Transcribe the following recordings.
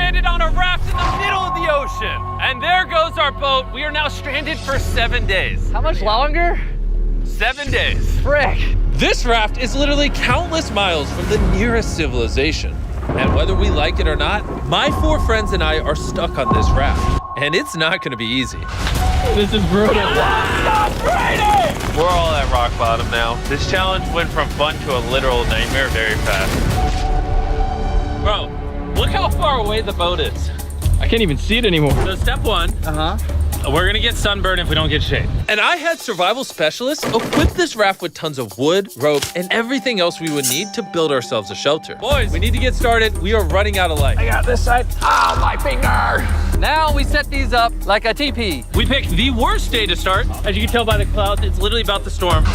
stranded on a raft in the middle of the ocean. And there goes our boat. We are now stranded for 7 days. How much longer? 7 days. Frick. This raft is literally countless miles from the nearest civilization. And whether we like it or not, my 4 friends and I are stuck on this raft. And it's not gonna be easy. This is brutal. We're all at rock bottom now. This challenge went from fun to a literal nightmare very fast. Bro, look how far away the boat is. I can't even see it anymore. So step 1, we're gonna get sunburned if we don't get shade. And I had survival specialists equip this raft with tons of wood, rope, and everything else we would need to build ourselves a shelter. Boys, we need to get started. We are running out of light. I got this side. Ah, my finger. Now we set these up like a teepee. We picked the worst day to start. As you can tell by the clouds, it's literally about the storm.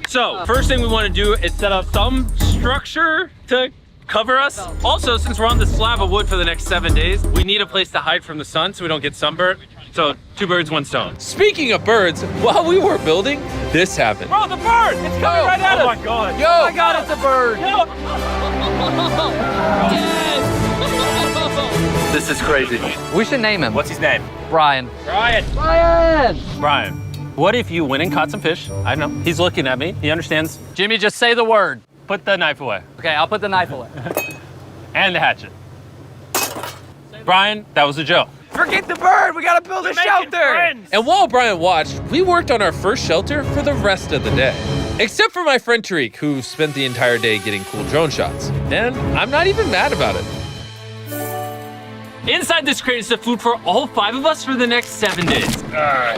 So, first thing we want to do is set up some structure to cover us. Also, since we're on this slab of wood for the next 7 days, we need a place to hide from the sun so we don't get sunburned. So, 2 birds, 1 stone. Speaking of birds, while we were building, this happened. Bro, the bird! It's coming right at us! Oh my god. Yo! Oh my god, it's a bird. Yo. This is crazy. We should name him. What's his name? Brian. Brian. Brian! Brian. What if you went and caught some fish? I know. He's looking at me. He understands. Jimmy, just say the word. Put the knife away. Okay, I'll put the knife away. And the hatchet. Brian, that was a joke. Forget the bird, we gotta build a shelter! And while Brian watched, we worked on our first shelter for the rest of the day. Except for my friend Tariq, who spent the entire day getting cool drone shots. And I'm not even mad about it. Inside this crate is the food for all 5 of us for the next 7 days.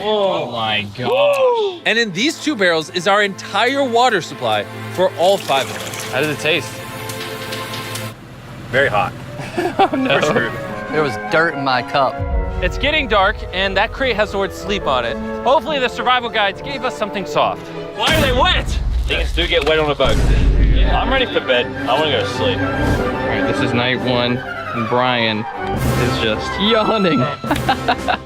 Oh my gosh. And in these 2 barrels is our entire water supply for all 5 of us. How does it taste? Very hot. Oh no. There was dirt in my cup. It's getting dark, and that crate has the word sleep on it. Hopefully the survival guides gave us something soft. Why are they wet? Things do get wet on a boat. Yeah. I'm ready for bed. I want to go to sleep. All right, this is night 1, and Brian is just yawning.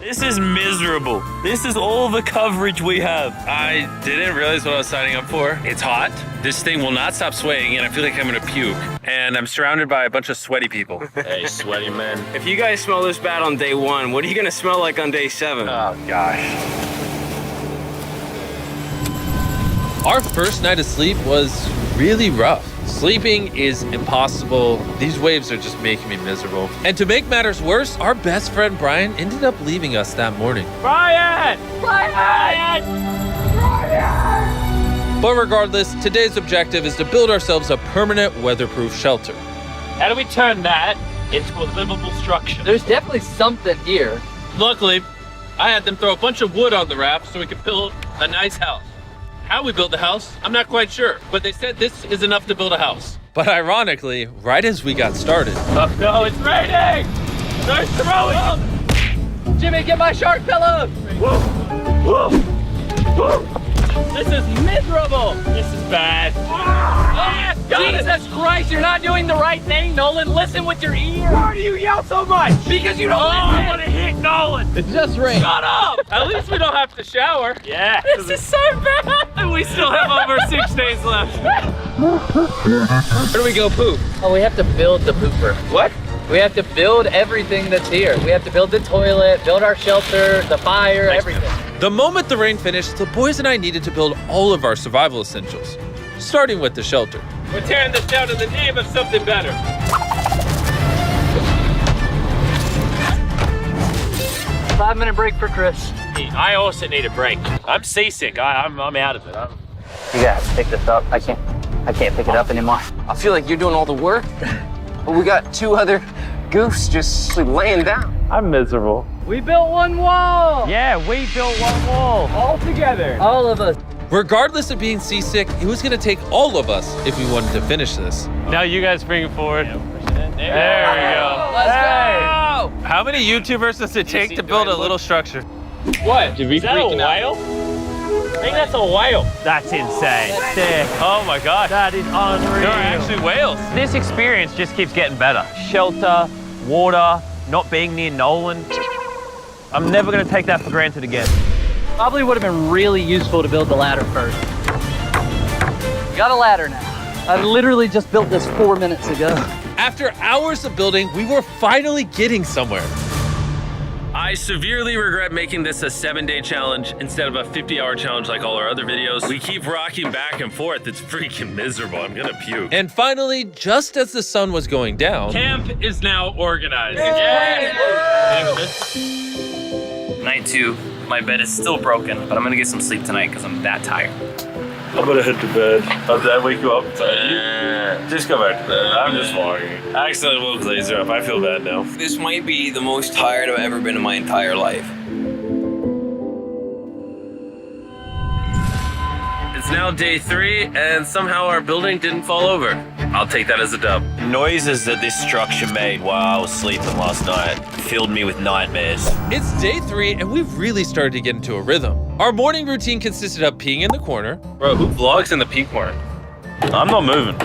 This is miserable. This is all the coverage we have. I didn't realize what I was signing up for. It's hot. This thing will not stop swaying, and I feel like I'm gonna puke. And I'm surrounded by a bunch of sweaty people. Hey, sweaty man. If you guys smell this bad on day 1, what are you gonna smell like on day 7? Oh, gosh. Our first night of sleep was really rough. Sleeping is impossible. These waves are just making me miserable. And to make matters worse, our best friend Brian ended up leaving us that morning. Brian! Brian! But regardless, today's objective is to build ourselves a permanent weatherproof shelter. How do we turn that into a livable structure? There's definitely something here. Luckily, I had them throw a bunch of wood on the raft so we could build a nice house. How we built the house, I'm not quite sure, but they said this is enough to build a house. But ironically, right as we got started, Oh no, it's raining! They're throwing! Jimmy, get my shark pillow! This is miserable! This is bad. Jesus Christ, you're not doing the right thing, Nolan. Listen with your ear. Why do you yell so much? Because you don't I want to hit Nolan! It's just rain. Shut up! At least we don't have to shower. Yeah. This is so bad! And we still have over 6 days left. Where do we go poop? Oh, we have to build the pooper. What? We have to build everything that's here. We have to build the toilet, build our shelter, the fire, everything. the moment the rain finished, the boys and I needed to build all of our survival essentials, starting with the shelter. We're tearing this down in the name of something better. 5-minute break for Chris. I also need a break. I'm seasick. I'm out of it. You gotta pick this up. I can't pick it up anymore. I feel like you're doing all the work, but we got 2 other goofs just laying down. I'm miserable. We built one wall. Yeah, we built one wall. All together. All of us. Regardless of being seasick, it was gonna take all of us if we wanted to finish this. Now you guys bring it forward. There we go. Let's go. How many YouTubers does it take to build a little structure? What? Did we Is that a whale? I think that's a whale. That's insane. Sick. Oh my gosh. That is unreal. There are actually whales. This experience just keeps getting better. Shelter, water, not being near Nolan. I'm never gonna take that for granted again. Probably would have been really useful to build the ladder first. Got a ladder now. I literally just built this 4 minutes ago. After hours of building, we were finally getting somewhere. I severely regret making this a 7-day challenge instead of a 50-hour challenge like all our other videos. We keep rocking back and forth. It's freaking miserable. I'm gonna puke. And finally, just as the sun was going down, Camp is now organized. Night 2, my bed is still broken, but I'm gonna get some sleep tonight because I'm that tired. I'm gonna head to bed. Did I wake you up? Just go back to bed. I'm just walking. I accidentally woke Laser up. I feel bad now. This might be the most tired I've ever been in my entire life. It's now day 3, and somehow our building didn't fall over. I'll take that as a dub. Noises that this structure made while I was sleeping last night filled me with nightmares. it's day 3 and we've really started to get into a rhythm. Our morning routine consisted of peeing in the corner, Bro, who vlogs in the pee corner? I'm not moving.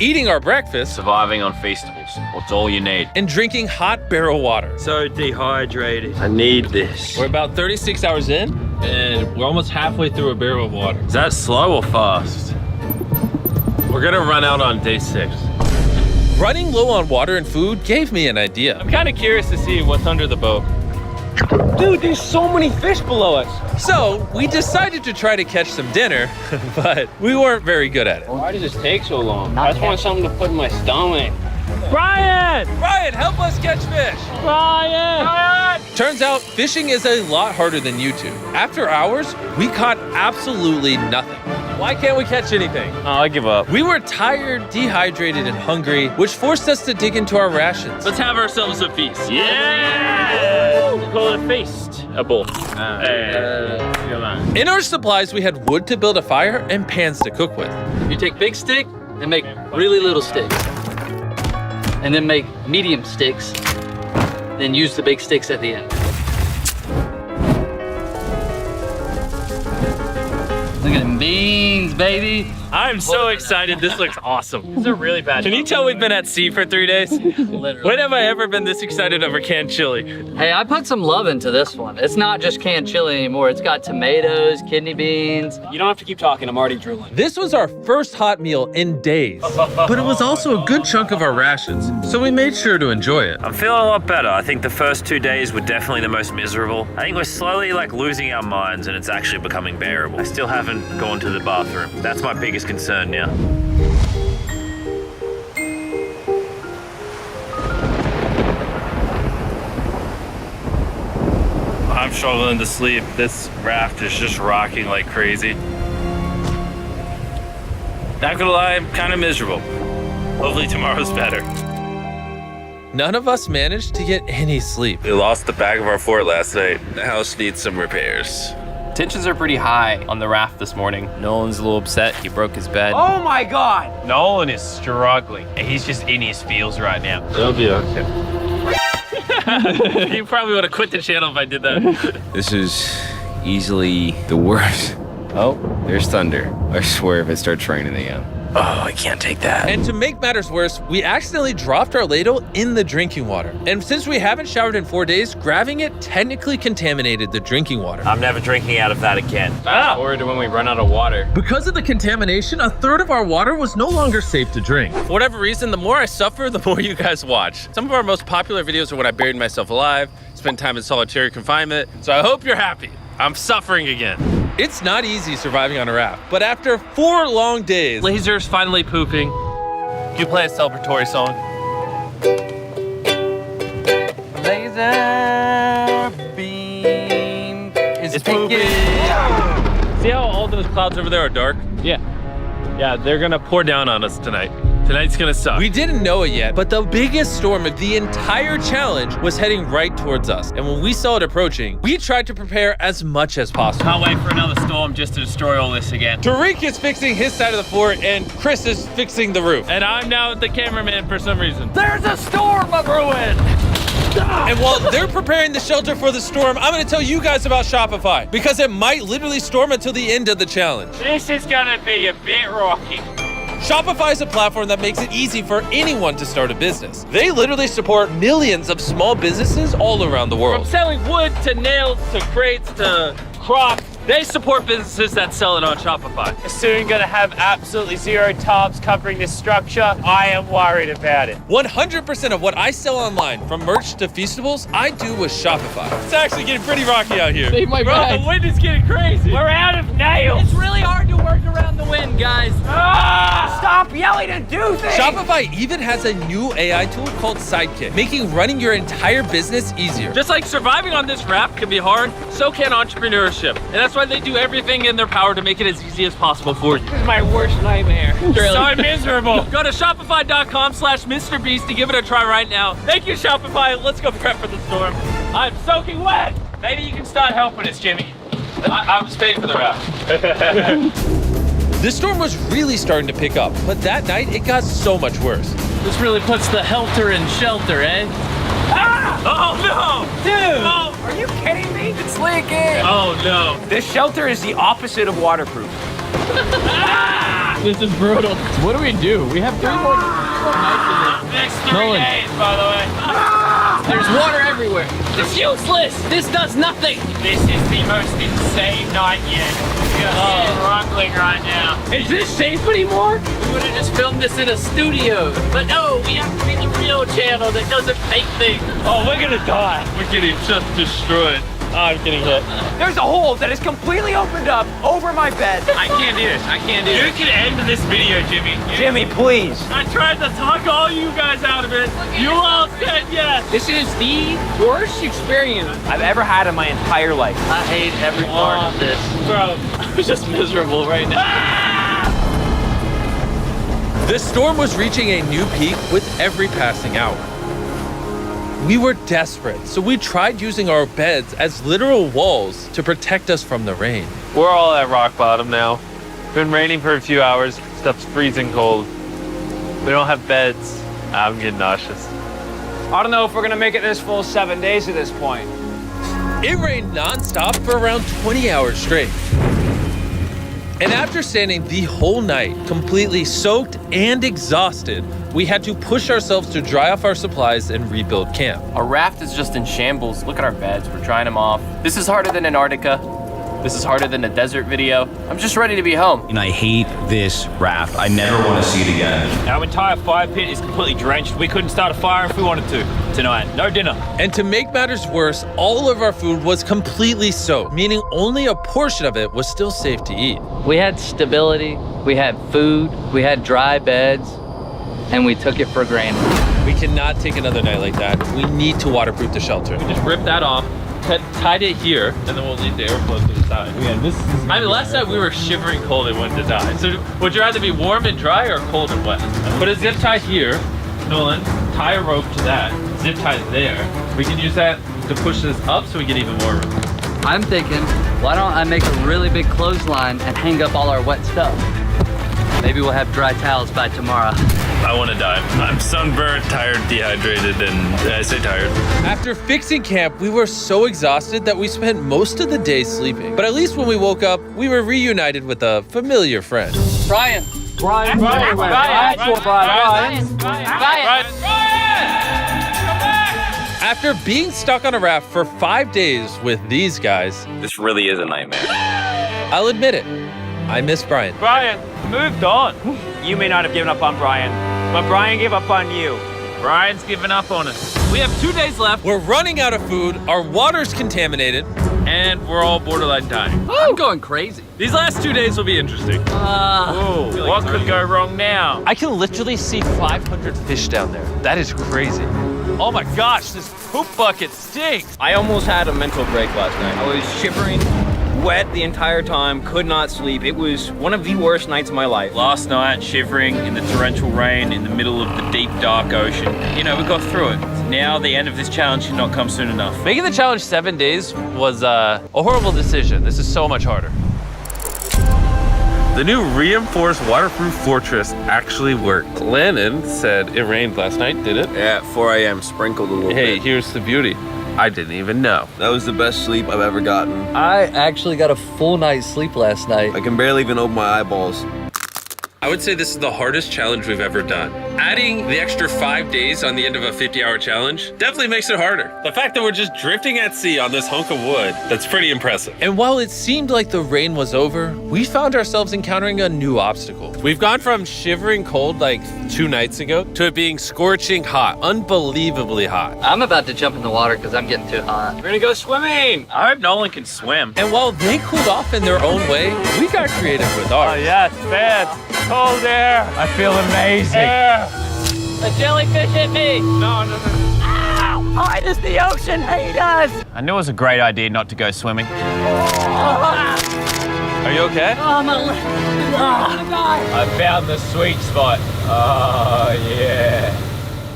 eating our breakfast, Surviving on Feastables. What's all you need? and drinking hot barrel water. So dehydrated. I need this. We're about 36 hours in, And we're almost halfway through a barrel of water. Is that slow or fast? We're gonna run out on day 6. running low on water and food gave me an idea. I'm kind of curious to see what's under the boat. Dude, there's so many fish below us. So we decided to try to catch some dinner, but we weren't very good at it. Why does this take so long? I just want something to put in my stomach. Brian! Brian, help us catch fish! Brian! Turns out fishing is a lot harder than YouTube. After hours, we caught absolutely nothing. Why can't we catch anything? Oh, I give up. We were tired, dehydrated, and hungry, which forced us to dig into our rations. Let's have ourselves a feast. Yeah! We call it a feast. A bowl. Come on. In our supplies, we had wood to build a fire and pans to cook with. You take big stick and make really little sticks. And then make medium sticks. Then use the big sticks at the end. Look at them beans, baby. I'm so excited. This looks awesome. These are really bad. Can you tell we've been at sea for 3 days? Literally. When have I ever been this excited over canned chili? Hey, I put some love into this one. It's not just canned chili anymore. It's got tomatoes, kidney beans. You don't have to keep talking. I'm already drooling. This was our first hot meal in days, but it was also a good chunk of our rations, so we made sure to enjoy it. I'm feeling a lot better. I think the first 2 days were definitely the most miserable. I think we're slowly losing our minds and it's actually becoming bearable. I still haven't gone to the bathroom. That's my biggest concern now. I'm struggling to sleep. This raft is just rocking like crazy. Not gonna lie, I'm kind of miserable. Hopefully tomorrow's better. None of us managed to get any sleep. We lost the back of our fort last night. The house needs some repairs. Tensions are pretty high on the raft this morning. Nolan's a little upset. He broke his bed. Oh my God! Nolan is struggling. He's just in his feels right now. It'll be okay. You probably would have quit the channel if I did that. This is easily the worst. Oh, there's thunder. I swear if it starts raining again. Oh, I can't take that. And to make matters worse, we accidentally dropped our ladle in the drinking water. And since we haven't showered in 4 days, grabbing it technically contaminated the drinking water. I'm never drinking out of that again. Fast forward to when we run out of water. Because of the contamination, a third of our water was no longer safe to drink. For whatever reason, the more I suffer, the more you guys watch. Some of our most popular videos are when I buried myself alive, spent time in solitary confinement, so I hope you're happy. I'm suffering again. It's not easy surviving on a raft, but after 4 long days, Laser's finally pooping. you play a celebratory song. Laser beam is pooping. See how all those clouds over there are dark? Yeah. Yeah, they're gonna pour down on us tonight. Tonight's gonna suck. We didn't know it yet, but the biggest storm of the entire challenge was heading right towards us. And when we saw it approaching, we tried to prepare as much as possible. Can't wait for another storm just to destroy all this again. Tariq is fixing his side of the fort, and Chris is fixing the roof. And I'm now the cameraman for some reason. There's a storm of ruin! And while they're preparing the shelter for the storm, I'm gonna tell you guys about Shopify, because it might literally storm until the end of the challenge. This is gonna be a bit rocky. Shopify is a platform that makes it easy for anyone to start a business. They literally support millions of small businesses all around the From world. selling wood to nails to crates to crops They support businesses that sell it on Shopify. Soon gonna have absolutely zero tarps covering this structure. I am worried about it. 100% of what I sell online, from merch to Feastables, I do with Shopify. It's actually getting pretty rocky out here. Save my Bro, bag. the wind is getting crazy. We're out of nails. It's really hard to work around the wind, guys. Stop yelling and do things! Shopify even has a new AI tool called Sidekick, making running your entire business easier. Just like surviving on this raft can be hard, so can entrepreneurship. And that's why they do everything in their power to make it as easy as possible for you. This is my worst nightmare. So miserable. Go to shopify.com/Mrbeast to give it a try right now. Thank you, Shopify. Let's go prep for the storm. I'm soaking wet. Maybe you can start helping us, Jimmy. I was paid for the raft. The storm was really starting to pick up, but that night it got so much worse. This really puts the helter in shelter, eh? Oh no! Dude, Oh, are you kidding me? It's leaking. oh no. This shelter is the opposite of waterproof. This is brutal. What do we do? We have 3 more nights in Next 3 Nolan. days, by the way. this. There's water everywhere. It's useless. This does nothing. This is the most insane night yet. We are struggling right now. Is this safe anymore? We would have just filmed this in a studio. But no, we have to be the real channel that doesn't fake things. Oh, we're gonna die. We're getting just destroyed. I'm getting hit. There's a hole that is completely opened up over my bed. I can't do this. I can't do You this. can end this video, Jimmy. Jimmy, please. I tried to talk all you guys out of it. You all said yes. This is the worst experience. I've ever had in my entire life. I hate every part of this. Bro, I'm just miserable right now. The storm was reaching a new peak with every passing hour. We were desperate, so we tried using our beds as literal walls to protect us from the rain. We're all at rock bottom now. Been raining for a few hours. Stuff's freezing cold. We don't have beds. I'm getting nauseous. I don't know if we're gonna make it this full 7 days at this point. It rained nonstop for around 20 hours straight. And after standing the whole night, completely soaked and exhausted, we had to push ourselves to dry off our supplies and rebuild camp. Our raft is just in shambles. Look at our beds. We're drying them off. This is harder than Antarctica. This is harder than a desert video. I'm just ready to be home. And I hate this raft. I never want to see it again. Our entire fire pit is completely drenched. We couldn't start a fire if we wanted to tonight. No dinner. And to make matters worse, all of our food was completely soaked, meaning only a portion of it was still safe to eat. We had stability, we had food, we had dry beds, and we took it for granted. We cannot take another night like that. We need to waterproof the shelter. Just rip that off, tied it here, and then we'll leave the airflow to the side. Yeah, this is. I mean, last night we were shivering cold and wanted to die. So would you rather be warm and dry or cold and wet? Put a zip tie here, Nolan, tie a rope to that, zip tie there. We can use that to push this up so we get even more room. I'm thinking, why don't I make a really big clothesline and hang up all our wet stuff? Maybe we'll have dry towels by tomorrow. I want to die. I'm sunburnt, tired, dehydrated, and I say tired. After fixing camp, we were so exhausted that we spent most of the day sleeping. But at least when we woke up, we were reunited with a familiar friend. Brian. Brian. After being stuck on a raft for 5 days with these guys, This really is a nightmare. I'll admit it, I miss Brian. Brian, moved on. You may not have given up on Brian, but Brian gave up on you. Brian's giving up on us. We have 2 days left, We're running out of food, our water's contaminated. and we're all borderline dying. I'm going crazy. These last 2 days will be interesting. What could go wrong now? I can literally see 500 fish down there. That is crazy. Oh my gosh, this poop bucket stinks. I almost had a mental break last night. I was shivering, wet the entire time, could not sleep. It was one of the worst nights of my life. Last night, shivering in the torrential rain in the middle of the deep, dark ocean. You know, we got through it. Now the end of this challenge should not come soon enough. Making the challenge 7 days was a horrible decision. This is so much harder. The new reinforced waterproof fortress actually worked. Lennon said it rained last night, did it? Yeah, at 4 a.m. sprinkled a little Hey, bit. here's the beauty. I didn't even know. That was the best sleep I've ever gotten. I actually got a full night's sleep last night. I can barely even open my eyeballs. I would say this is the hardest challenge we've ever done. Adding the extra 5 days on the end of a 50-hour challenge definitely makes it harder. The fact that we're just drifting at sea on this hunk of wood, that's pretty impressive. And while it seemed like the rain was over, we found ourselves encountering a new obstacle. We've gone from shivering cold like 2 nights ago to it being scorching hot, unbelievably hot. I'm about to jump in the water because I'm getting too hot. We're gonna go swimming. I hope Nolan can swim. And while they cooled off in their own way, we got creative with ours. Yes, man. Cold air. I feel amazing. A jellyfish hit me. No. Why does the ocean hate us? I knew it was a great idea not to go swimming. Are you okay? Oh, my leg. I found the sweet spot. Oh, yeah.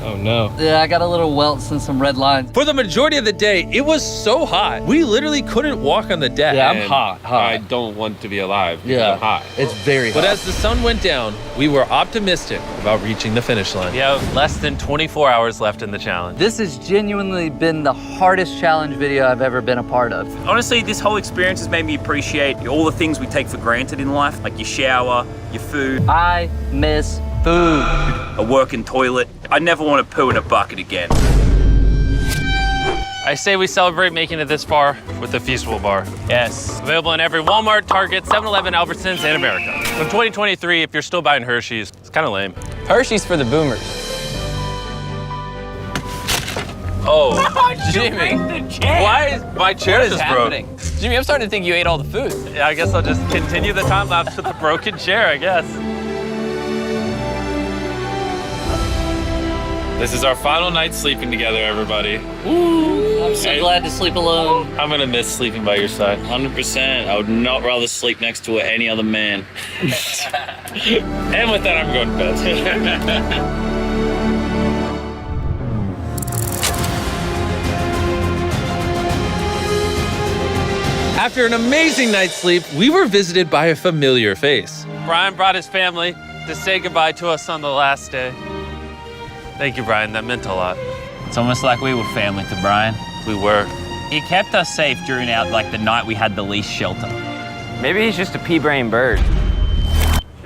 Oh no. Yeah, I got a little welts and some red lines. For the majority of the day, it was so hot. We literally couldn't walk on the deck. Yeah, I'm And hot. I don't want to be alive. because Yeah, I'm hot. it's very hot. But as the sun went down, we were optimistic about reaching the finish line. We have less than 24 hours left in the challenge. This has genuinely been the hardest challenge video I've ever been a part of. Honestly, this whole experience has made me appreciate all the things we take for granted in life, like your shower, your food, I miss food. a working toilet. I never want to poo in a bucket again. I say we celebrate making it this far with the Feastable Bar. Yes. Available in every Walmart, Target, 7-Eleven, Albertsons, and America. In 2023, if you're still buying Hershey's, it's kind of lame. Hershey's for the boomers. Oh, Jimmy. Why is my chair just broke? Jimmy, I'm starting to think you ate all the food. Yeah, I guess I'll just continue the time lapse with the broken chair, I guess. This is our final night sleeping together, everybody. I'm so glad to sleep alone. I'm gonna miss sleeping by your side. 100%. I would not rather sleep next to any other man. And with that, I'm going to bed. After an amazing night's sleep, we were visited by a familiar face. Brian brought his family to say goodbye to us on the last day. Thank you, Brian. That meant a lot. It's almost like we were family to Brian. We were. He kept us safe during the night we had the least shelter. Maybe he's just a pea-brain bird.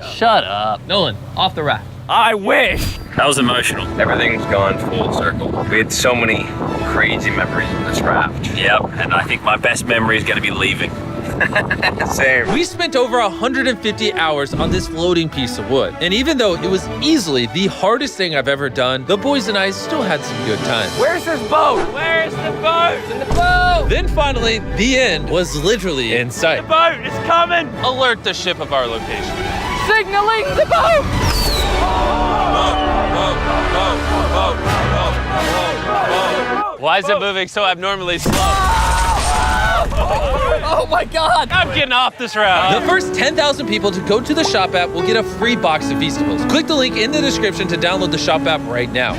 Shut up. Nolan, off the raft. I wish. That was emotional. Everything's gone full circle. We had so many crazy memories in this raft. Yep, and I think my best memory is going to be leaving. Same. We spent over 150 hours on this floating piece of wood. And even though it was easily the hardest thing I've ever done, the boys and I still had some good times. Where's this boat? Where's the boat? In the boat. Then finally, the end was literally in sight. Boat is coming. Alert the ship of our location. Signaling the boat. Why is it moving so abnormally slow? Oh my God. I'm getting off this raft. The first 10,000 people to go to the Shop app will get a free box of Feastables. Click the link in the description to download the Shop app right now.